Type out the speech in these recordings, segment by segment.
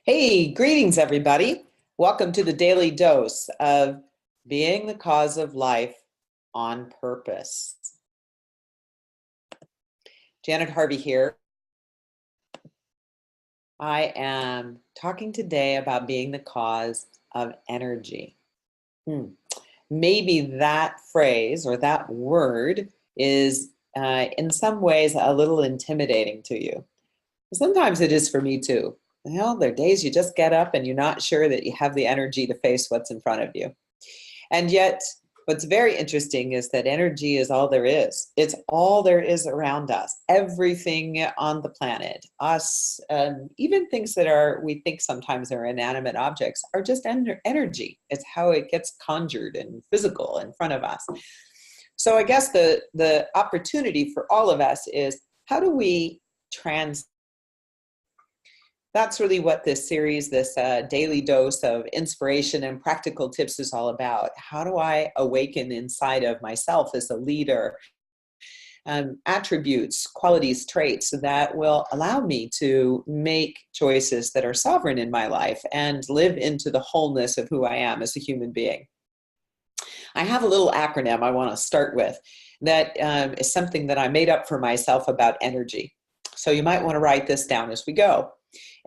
Hey, greetings, everybody. Welcome to the daily dose of being the cause of life on purpose. Janet Harvey here. I am talking today about being the cause of energy. Maybe that phrase or that word is in some ways a little intimidating to you. Sometimes it is for me too. There are days you just get up and you're not sure that you have the energy to face what's in front of you. And yet, what's very interesting is that energy is all there is. It's all there is around us. Everything on the planet, us, even things that we think sometimes are inanimate objects, are just energy. It's how it gets conjured and physical in front of us. So I guess the opportunity for all of us is, how do we That's really what this series, this daily dose of inspiration and practical tips is all about. How do I awaken inside of myself as a leader attributes, qualities, traits that will allow me to make choices that are sovereign in my life and live into the wholeness of who I am as a human being? I have a little acronym I want to start with that is something that I made up for myself about energy. So you might want to write this down as we go.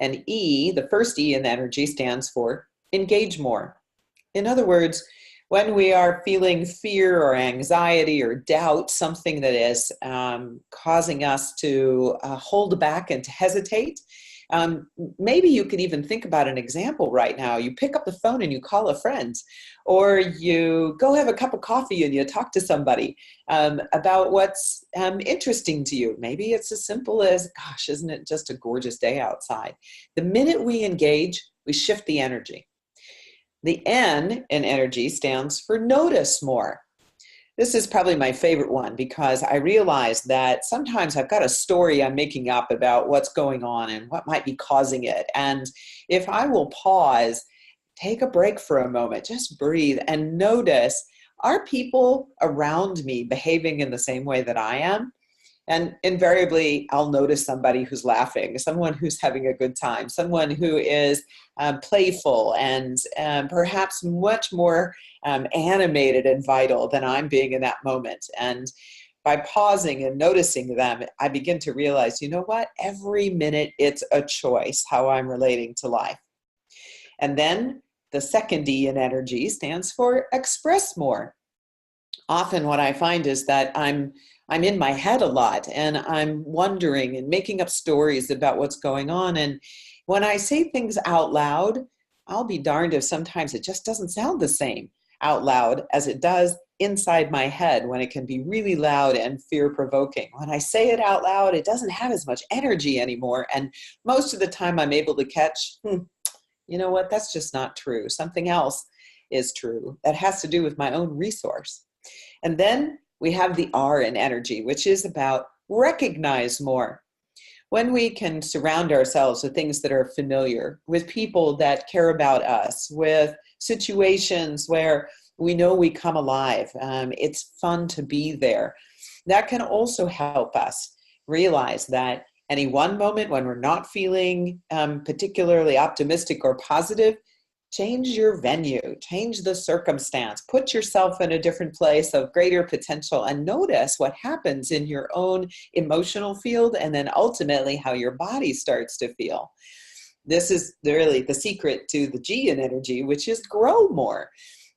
And E, the first E in energy, stands for engage more. In other words, when we are feeling fear or anxiety or doubt, something that is causing us to hold back and to hesitate, maybe you could even think about an example right now. You pick up the phone and you call a friend, or you go have a cup of coffee and you talk to somebody about what's interesting to you. Maybe it's as simple as, gosh, isn't it just a gorgeous day outside? The minute we engage, we shift the energy. The N in energy stands for notice more. This is probably my favorite one because I realize that sometimes I've got a story I'm making up about what's going on and what might be causing it. And if I will pause, take a break for a moment, just breathe and notice, are people around me behaving in the same way that I am? And invariably, I'll notice somebody who's laughing, someone who's having a good time, someone who is playful and perhaps much more animated and vital than I'm being in that moment. And by pausing and noticing them, I begin to realize, you know what? Every minute it's a choice how I'm relating to life. And then the second E in energy stands for express more. Often what I find is that I'm in my head a lot and I'm wondering and making up stories about what's going on. And when I say things out loud, I'll be darned if sometimes it just doesn't sound the same out loud as it does inside my head when it can be really loud and fear-provoking. When I say it out loud, it doesn't have as much energy anymore. And most of the time I'm able to catch, you know what, that's just not true. Something else is true that has to do with my own resource. And then we have the R in energy, which is about recognize more. When we can surround ourselves with things that are familiar, with people that care about us, with situations where we know we come alive, it's fun to be there. That can also help us realize that any one moment when we're not feeling particularly optimistic or positive, change your venue, change the circumstance, put yourself in a different place of greater potential and notice what happens in your own emotional field and then ultimately how your body starts to feel. This is really the secret to the G in energy, which is grow more.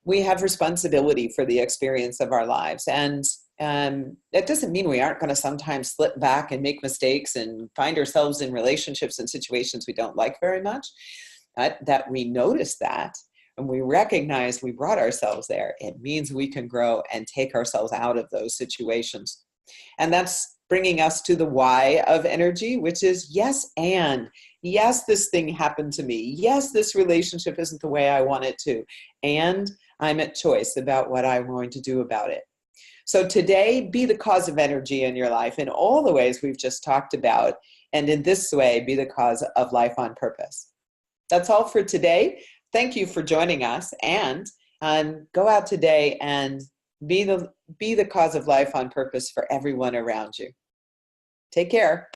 We have responsibility for the experience of our lives. And that doesn't mean we aren't going to sometimes slip back and make mistakes and find ourselves in relationships and situations we don't like very much. That we notice that and we recognize we brought ourselves there, it means we can grow and take ourselves out of those situations. And that's bringing us to the Y of energy, which is yes and. Yes, this thing happened to me. Yes, this relationship isn't the way I want it to. And I'm at choice about what I'm going to do about it. So today, be the cause of energy in your life in all the ways we've just talked about. And in this way, be the cause of life on purpose. That's all for today. Thank you for joining us, and go out today and be the cause of life on purpose for everyone around you. Take care.